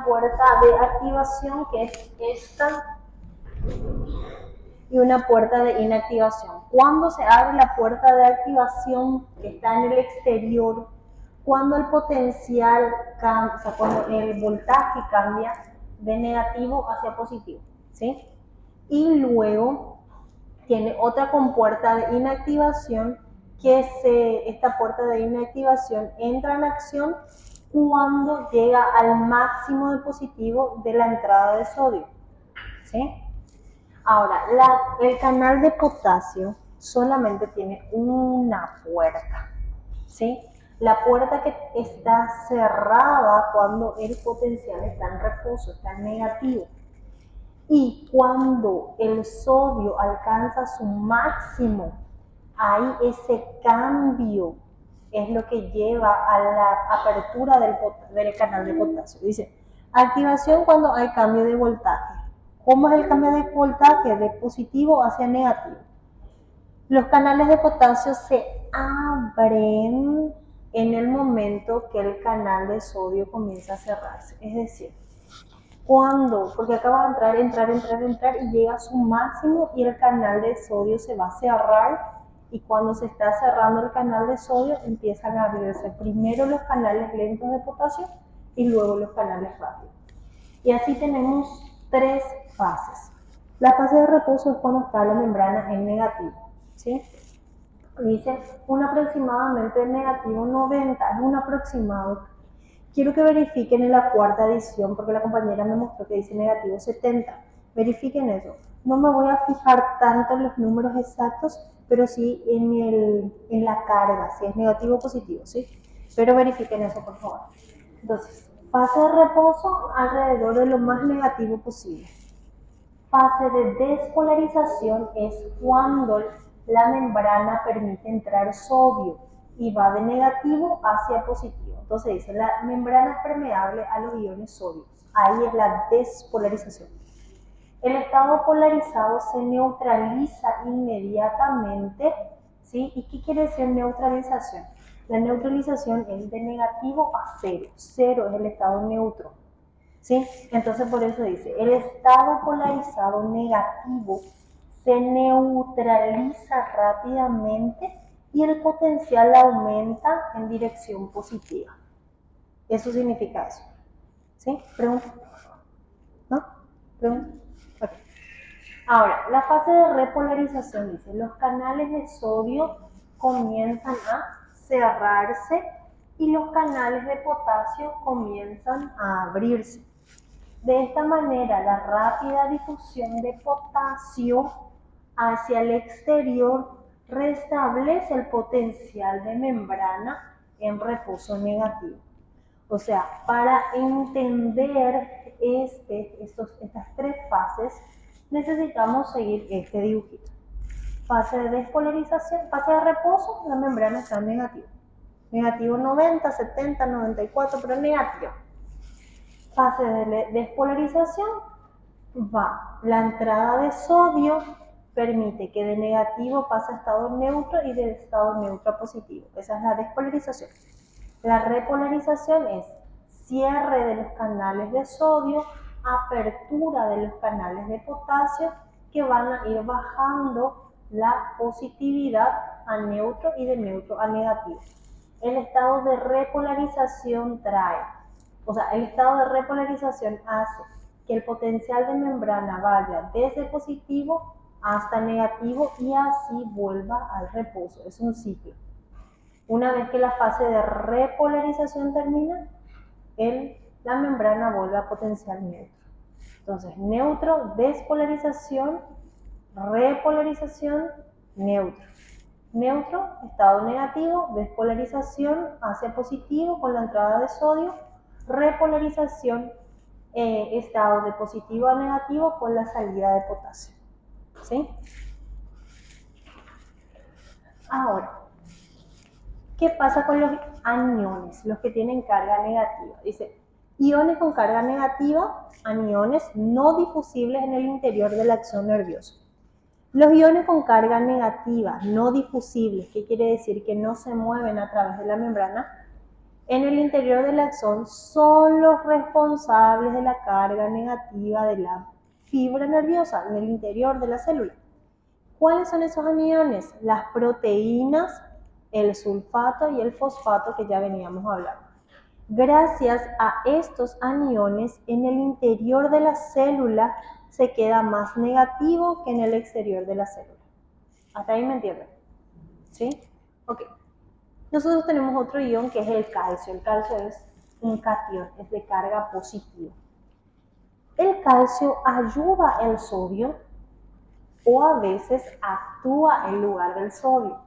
puerta de activación que es esta y una puerta de inactivación. Cuando se abre la puerta de activación que está en el exterior, cuando el potencial cambia, o sea, cuando el voltaje cambia de negativo hacia positivo, ¿sí? Y luego tiene otra compuerta de inactivación esta puerta de inactivación entra en acción cuando llega al máximo de positivo de la entrada de sodio, ¿sí? Ahora, el canal de potasio solamente tiene una puerta, ¿sí? La puerta que está cerrada cuando el potencial está en reposo, está en negativo. Y cuando el sodio alcanza su máximo, ahí ese cambio es lo que lleva a la apertura del canal de potasio. Dice, activación cuando hay cambio de voltaje. ¿Cómo es el cambio de voltaje? De positivo hacia negativo. Los canales de potasio se abren en el momento que el canal de sodio comienza a cerrarse. Es decir, porque acaba de entrar y llega a su máximo y el canal de sodio se va a cerrar, y cuando se está cerrando el canal de sodio empiezan a abrirse primero los canales lentos de potasio y luego los canales rápidos. Y así tenemos tres fases. La fase de reposo es cuando está la membrana en negativo, ¿sí? Dice un aproximadamente negativo 90, es un aproximado. Quiero que verifiquen en la cuarta edición, porque la compañera me mostró que dice negativo 70. Verifiquen eso. No me voy a fijar tanto en los números exactos, pero sí en la carga, si es negativo o positivo, ¿sí? Pero verifiquen eso, por favor. Entonces, fase de reposo alrededor de lo más negativo posible. Fase de despolarización es cuando la membrana permite entrar sodio y va de negativo hacia positivo. Entonces dice, la membrana es permeable a los iones sólidos. Ahí es la despolarización. El estado polarizado se neutraliza inmediatamente, ¿sí? ¿Y qué quiere decir neutralización? La neutralización es de negativo a cero. Cero es el estado neutro, ¿sí? Entonces por eso dice, el estado polarizado negativo se neutraliza rápidamente y el potencial aumenta en dirección positiva. Eso significa eso. ¿Sí? ¿Pregunta? ¿No? ¿Pregunta? Okay. Ahora, la fase de repolarización dice, los canales de sodio comienzan a cerrarse y los canales de potasio comienzan a abrirse. De esta manera, la rápida difusión de potasio hacia el exterior restablece el potencial de membrana en reposo negativo. O sea, para entender estas tres fases, necesitamos seguir este dibujito. Fase de despolarización, fase de reposo, la membrana está en negativo. Negativo 90, 70, 94, pero negativo. Fase de despolarización, la entrada de sodio permite que de negativo pase a estado neutro y de estado neutro a positivo. Esa es la despolarización. La repolarización es cierre de los canales de sodio, apertura de los canales de potasio, que van a ir bajando la positividad a neutro y de neutro a negativo. El estado de repolarización el estado de repolarización hace que el potencial de membrana vaya desde positivo hasta negativo y así vuelva al reposo. Es un ciclo. Una vez que la fase de repolarización termina, la membrana vuelve a potencial neutro. Entonces, neutro, despolarización, repolarización, neutro. Neutro, estado negativo, despolarización hacia positivo con la entrada de sodio, repolarización, estado de positivo a negativo con la salida de potasio. ¿Sí? Ahora, ¿qué pasa con los aniones, los que tienen carga negativa? Dice, iones con carga negativa, aniones no difusibles en el interior del axón nervioso. Los iones con carga negativa, no difusibles, ¿qué quiere decir? Que no se mueven a través de la membrana, en el interior del axón son los responsables de la carga negativa de la fibra nerviosa en el interior de la célula. ¿Cuáles son esos aniones? Las proteínas, el sulfato y el fosfato que ya veníamos hablando. Gracias a estos aniones, en el interior de la célula se queda más negativo que en el exterior de la célula. ¿Hasta ahí me entienden? ¿Sí? Ok. Nosotros tenemos otro ion que es el calcio. El calcio es un catión, es de carga positiva. El calcio ayuda al sodio o a veces actúa en lugar del sodio.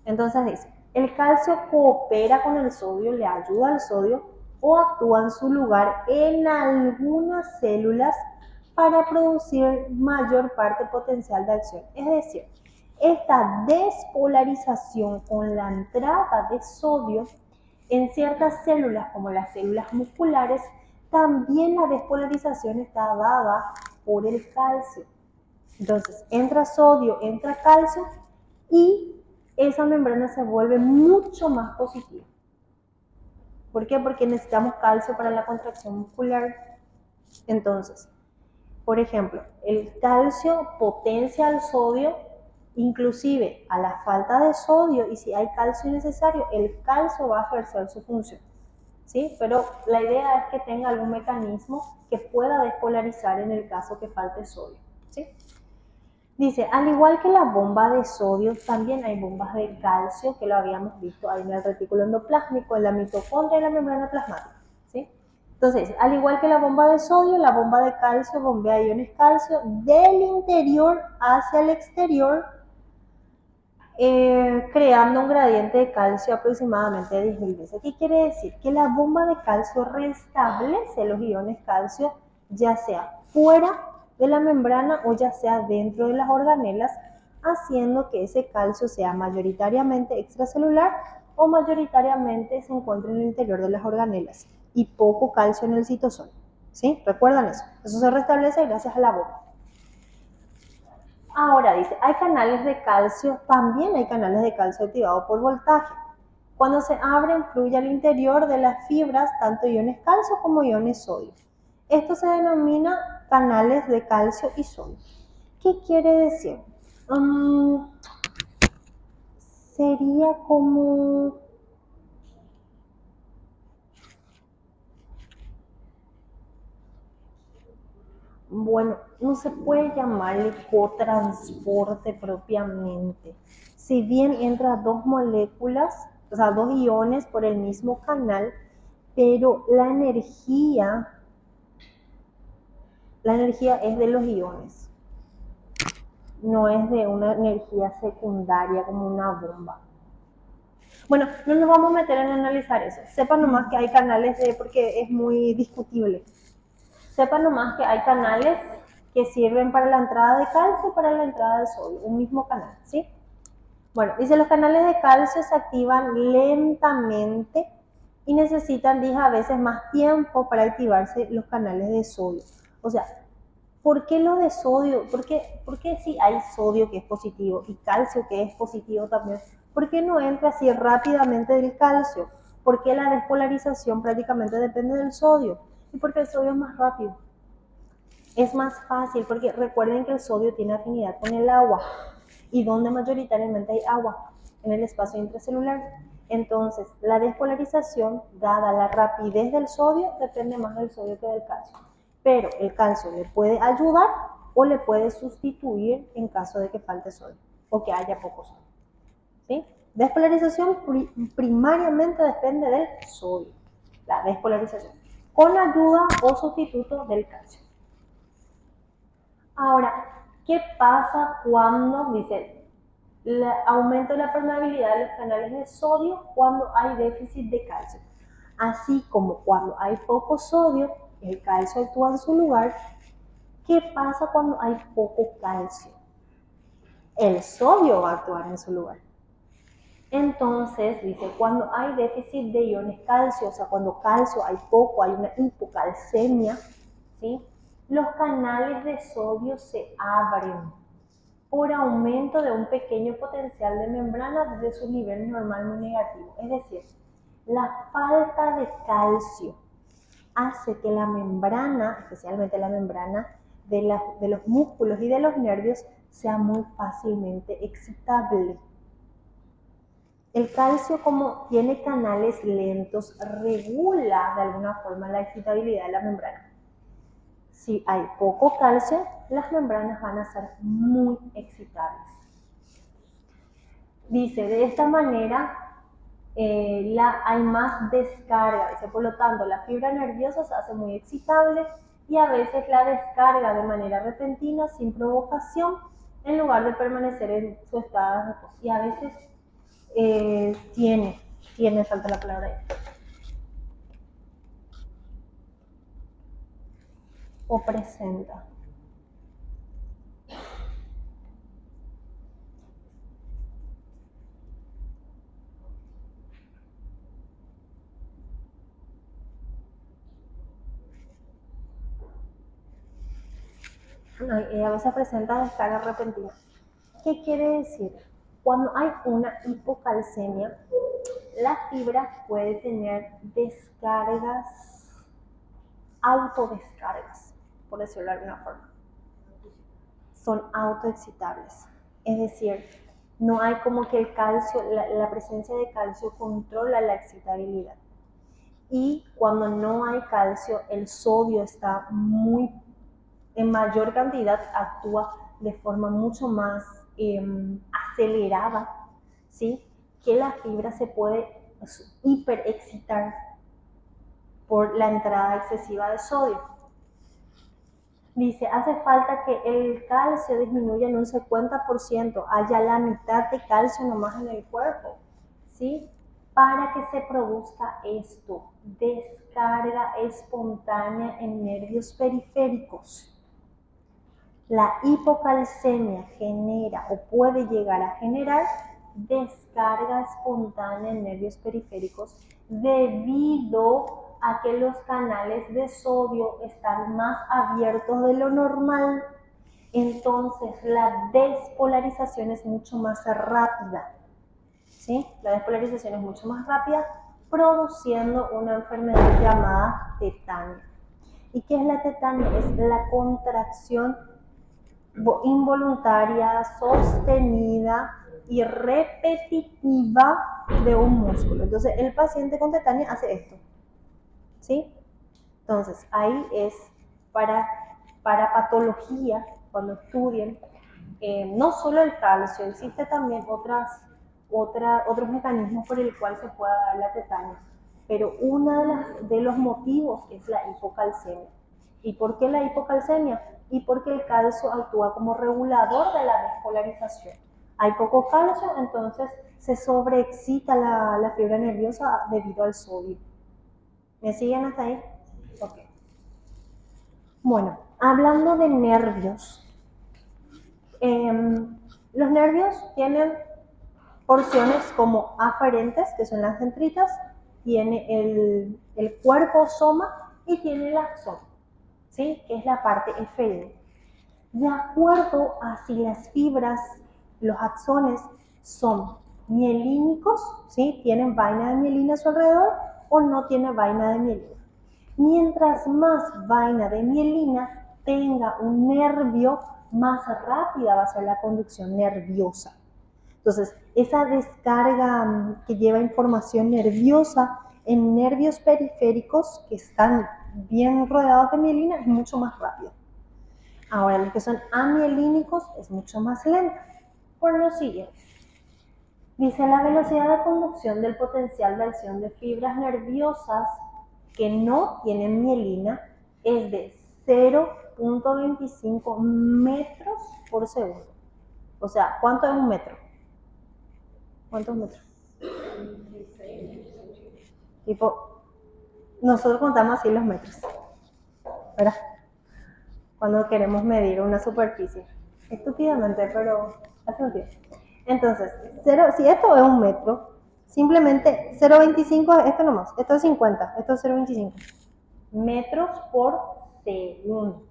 Entonces dice, el calcio coopera con el sodio, le ayuda al sodio o actúa en su lugar en algunas células para producir mayor parte potencial de acción. Es decir, esta despolarización con la entrada de sodio en ciertas células, como las células musculares, también la despolarización está dada por el calcio. Entonces, entra sodio, entra calcio y esa membrana se vuelve mucho más positiva. ¿Por qué? Porque necesitamos calcio para la contracción muscular. Entonces, por ejemplo, el calcio potencia al sodio, inclusive a la falta de sodio, y si hay calcio necesario, el calcio va a ejercer su función. ¿Sí? Pero la idea es que tenga algún mecanismo que pueda despolarizar en el caso que falte sodio. ¿Sí? Dice, al igual que la bomba de sodio, también hay bombas de calcio, que lo habíamos visto ahí en el retículo endoplásmico, en la mitocondria y la membrana plasmática. ¿Sí? Entonces, al igual que la bomba de sodio, la bomba de calcio bombea iones calcio del interior hacia el exterior, creando un gradiente de calcio aproximadamente de 10.000 veces. ¿Qué quiere decir? Que la bomba de calcio restablece los iones calcio, ya sea fuera de la membrana o ya sea dentro de las organelas, haciendo que ese calcio sea mayoritariamente extracelular o mayoritariamente se encuentre en el interior de las organelas y poco calcio en el citosol. ¿Sí? ¿Recuerdan eso? Eso se restablece gracias a la bomba. Ahora dice, hay canales de calcio, también hay canales de calcio activados por voltaje. Cuando se abren, fluye al interior de las fibras tanto iones calcio como iones sodio. Esto se denomina canales de calcio y sodio. ¿Qué quiere decir? Sería como... Bueno, no se puede llamarle cotransporte propiamente. Si bien entra dos moléculas, o sea, dos iones por el mismo canal, pero la energía es de los iones, no es de una energía secundaria como una bomba. Bueno, no nos vamos a meter en analizar eso. Sepan nomás que hay canales porque es muy discutible. Sepan nomás que hay canales que sirven para la entrada de calcio y para la entrada de sodio, un mismo canal, ¿sí? Bueno, dice, los canales de calcio se activan lentamente y necesitan 10 a veces más tiempo para activarse los canales de sodio. O sea, ¿por qué los de sodio? ¿Por qué si hay sodio que es positivo y calcio que es positivo también? ¿Por qué no entra así rápidamente del calcio? ¿Por qué la despolarización prácticamente depende del sodio? Y porque el sodio es más rápido. Es más fácil porque recuerden que el sodio tiene afinidad con el agua. ¿Y donde mayoritariamente hay agua? En el espacio intracelular. Entonces, la despolarización, dada la rapidez del sodio, depende más del sodio que del calcio. Pero el calcio le puede ayudar o le puede sustituir en caso de que falte sodio o que haya poco sodio. ¿Sí? Despolarización primariamente depende del sodio. La despolarización. Con ayuda o sustituto del calcio. Ahora, ¿qué pasa cuando, dice, aumento la permeabilidad de los canales de sodio cuando hay déficit de calcio? Así como cuando hay poco sodio, el calcio actúa en su lugar. ¿Qué pasa cuando hay poco calcio? El sodio va a actuar en su lugar. Entonces, dice, cuando hay déficit de iones calcio, o sea, cuando calcio hay poco, hay una hipocalcemia, ¿sí? Los canales de sodio se abren por aumento de un pequeño potencial de membrana desde su nivel normal muy negativo. Es decir, La falta de calcio hace que la membrana, especialmente la membrana de los músculos y de los nervios, sea muy fácilmente excitable. El calcio, como tiene canales lentos, regula de alguna forma la excitabilidad de la membrana. Si hay poco calcio, las membranas van a ser muy excitables. Dice, de esta manera hay más descarga. Dice, por lo tanto, la fibra nerviosa se hace muy excitable y a veces la descarga de manera repentina, sin provocación, en lugar de permanecer en su estado de reposo. Y a veces falta la palabra ahí, o presenta. A veces presenta descarga repentina. ¿Qué quiere decir? Cuando hay una hipocalcemia, la fibra puede tener descargas, autodescargas, por decirlo de alguna forma. Son autoexcitables. Es decir, no hay como que el calcio, la presencia de calcio controla la excitabilidad. Y cuando no hay calcio, el sodio está en mayor cantidad, actúa de forma mucho más acelerada, ¿sí? Que la fibra se puede hiperexcitar por la entrada excesiva de sodio. Dice, hace falta que el calcio disminuya en un 50%, haya la mitad de calcio nomás en el cuerpo, ¿sí? Para que se produzca esto, descarga espontánea en nervios periféricos. La hipocalcemia genera o puede llegar a generar descarga espontánea en nervios periféricos debido a que los canales de sodio están más abiertos de lo normal. Entonces la despolarización es mucho más rápida. ¿Sí? La despolarización es mucho más rápida, produciendo una enfermedad llamada tetania. ¿Y qué es la tetania? Es la contracción involuntaria, sostenida y repetitiva de un músculo. Entonces, el paciente con tetania hace esto, ¿sí? Entonces, ahí es para patología, cuando estudien, no solo el calcio, existe también otros mecanismos por el cual se puede dar la tetania, pero uno de los motivos es la hipocalcemia. ¿Y por qué la hipocalcemia? Y porque el calcio actúa como regulador de la despolarización. Hay poco calcio, entonces se sobreexcita la fibra nerviosa debido al sodio. ¿Me siguen hasta ahí? Ok. Bueno, hablando de nervios, los nervios tienen porciones como aferentes, que son las dendritas, tiene el cuerpo soma y tiene el axón, ¿sí? Que es la parte eferente. De acuerdo a si las fibras, los axones son mielínicos, ¿sí? Tienen vaina de mielina a su alrededor o no tiene vaina de mielina. Mientras más vaina de mielina tenga un nervio, más rápida va a ser la conducción nerviosa. Entonces, esa descarga que lleva información nerviosa en nervios periféricos que están bien rodeados de mielina es mucho más rápido. Ahora, los que son amielínicos es mucho más lento. Por lo siguiente, dice la velocidad de conducción del potencial de acción de fibras nerviosas que no tienen mielina es de 0.25 metros por segundo. O sea, ¿cuánto es un metro? ¿Cuántos metros? Tipo, nosotros contamos así los metros, ¿verdad? Cuando queremos medir una superficie. Estúpidamente, pero hace un tiempo. Entonces, si esto es un metro, simplemente 0.25 es esto nomás. Esto es 50, esto es 0.25. Metros por segundo.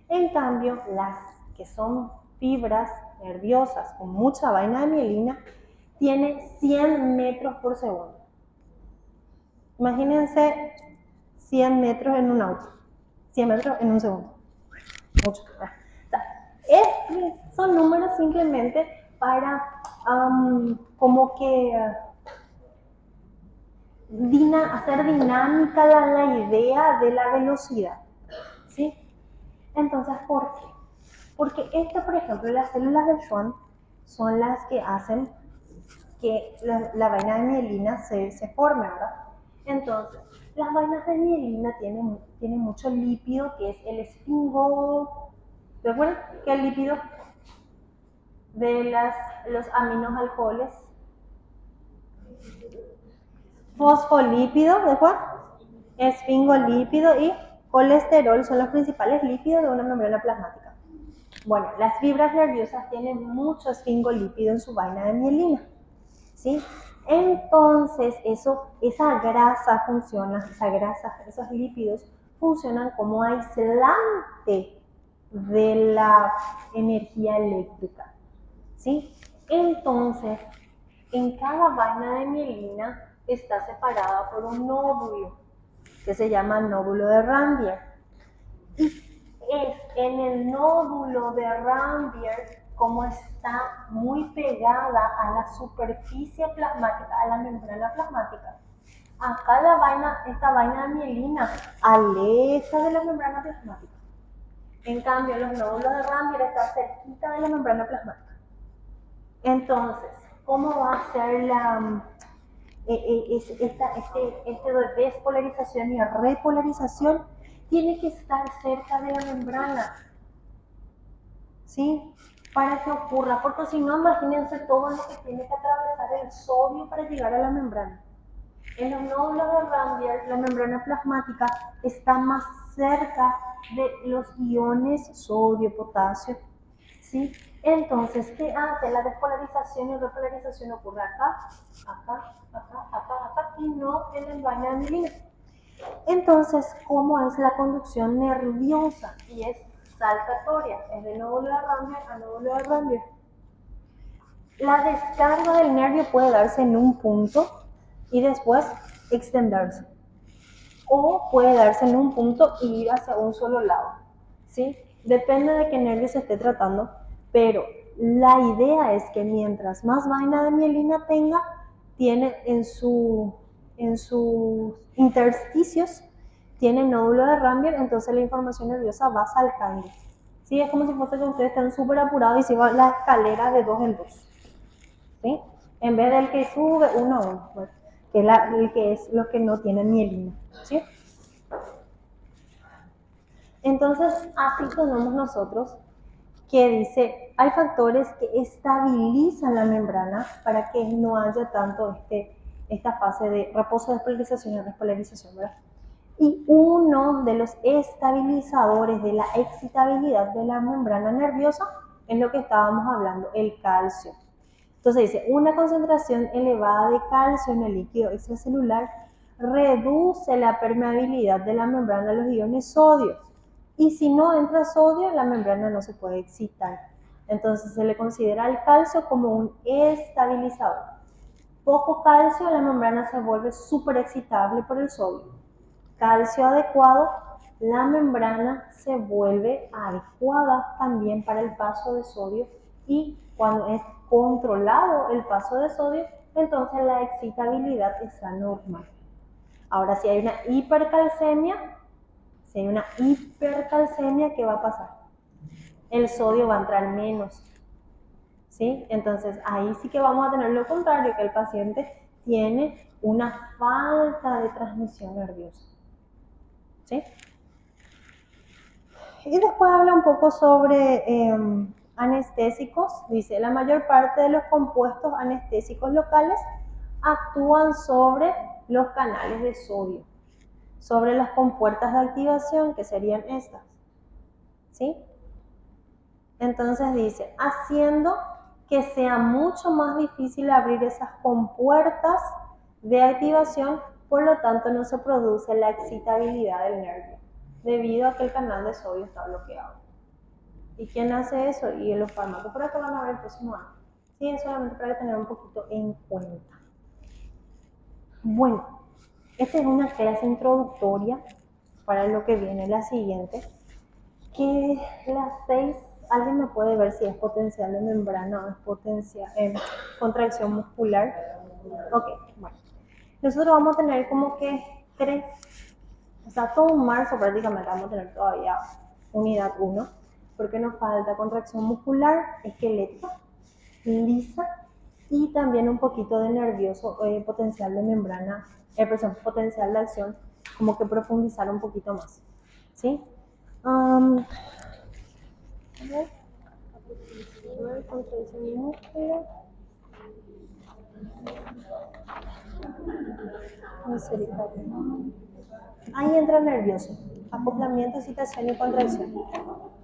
En cambio, las que son fibras nerviosas con mucha vaina de mielina, tiene 100 metros por segundo. Imagínense 100 metros en un auto, 100 metros en un segundo. Mucho. O sea, son números simplemente para como que hacer dinámica la idea de la velocidad, ¿sí? Entonces, ¿por qué? Porque por ejemplo, las células de Schwann son las que hacen que la vaina de mielina se forme, ¿verdad? Entonces, las vainas de mielina tienen mucho lípido, que es el esfingo. ¿De acuerdo? Que el lípido de los aminoalcoholes, fosfolípido, ¿de acuerdo? Esfingolípido y colesterol son los principales lípidos de una membrana plasmática. Bueno, las fibras nerviosas tienen mucho esfingolípido en su vaina de mielina, ¿sí? Entonces, esa grasa funciona, esos lípidos funcionan como aislante de la energía eléctrica, ¿sí? Entonces, en cada vaina de mielina está separada por un nódulo que se llama nódulo de Ranvier. Y es en el nódulo de Ranvier, como está muy pegada a la superficie plasmática, a la membrana plasmática. Acá esta vaina de mielina aleja de la membrana plasmática. En cambio, los nódulos de Ranvier están cerquita de la membrana plasmática. Entonces, ¿cómo va a ser de despolarización y repolarización? Tiene que estar cerca de la membrana, ¿sí? Para que ocurra, porque si no, imagínense todo lo que tiene que atravesar el sodio para llegar a la membrana. En los nódulos de Ranvier, la membrana plasmática está más cerca de los iones sodio, potasio, ¿sí? Entonces, ¿qué hace? La despolarización y repolarización ocurre acá, y no en el vaina de mielina. Entonces, ¿cómo es la conducción nerviosa? Y es saltatoria, es de nódulo de Ranvier a nódulo de Ranvier. La descarga del nervio puede darse en un punto y después extenderse. O puede darse en un punto y ir hacia un solo lado, ¿sí? Depende de qué nervio se esté tratando, pero la idea es que mientras más vaina de mielina tenga, tiene en sus intersticios, tiene nódulo de Ranvier, entonces la información nerviosa va saltando. ¿Sí? Es como si fuese que ustedes están súper apurados y se van la escalera de 2 en 2. ¿Sí? En vez del que sube uno a uno, pues, que es el que es los que no tienen mielina, ¿sí? Entonces, así tenemos nosotros que dice, hay factores que estabilizan la membrana para que no haya tanto esta fase de reposo, despolarización y repolarización, ¿verdad? Y uno de los estabilizadores de la excitabilidad de la membrana nerviosa es lo que estábamos hablando, el calcio. Entonces dice, una concentración elevada de calcio en el líquido extracelular reduce la permeabilidad de la membrana a los iones sodio. Y si no entra sodio, la membrana no se puede excitar. Entonces se le considera al calcio como un estabilizador. Poco calcio, la membrana se vuelve súper excitable por el sodio. Calcio adecuado, la membrana se vuelve adecuada también para el paso de sodio, y cuando es controlado el paso de sodio, entonces la excitabilidad está normal. Ahora, si hay una hipercalcemia, ¿qué va a pasar? El sodio va a entrar menos, ¿sí? Entonces ahí sí que vamos a tener lo contrario, que el paciente tiene una falta de transmisión nerviosa, ¿sí? Y después habla un poco sobre anestésicos. Dice, la mayor parte de los compuestos anestésicos locales actúan sobre los canales de sodio, sobre las compuertas de activación, que serían estas, ¿sí? Entonces dice, haciendo que sea mucho más difícil abrir esas compuertas de activación, por lo tanto no se produce la excitabilidad del nervio, debido a que el canal de sodio está bloqueado. ¿Y quién hace eso? Y los fármacos. Por acá van a ver el próximo año. Sí, es solamente para tener un poquito en cuenta. Bueno, Esta es una clase introductoria para lo que viene la siguiente, que las 6, alguien me puede ver si es potencial de membrana o es potencial, contracción muscular. Ok, bueno. Nosotros vamos a tener como que 3, o sea, todo un marzo prácticamente vamos a tener todavía unidad 1, porque nos falta contracción muscular, esquelética, lisa y también un poquito de nervioso, potencial de membrana, potencial de acción, como que profundizar un poquito más, ¿sí? A ver, contracción muscular, misericordia. Ahí entra nervioso, acoplamiento, excitación y contracción,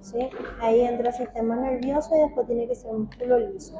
¿sí? Ahí entra el sistema nervioso y después tiene que ser músculo liso.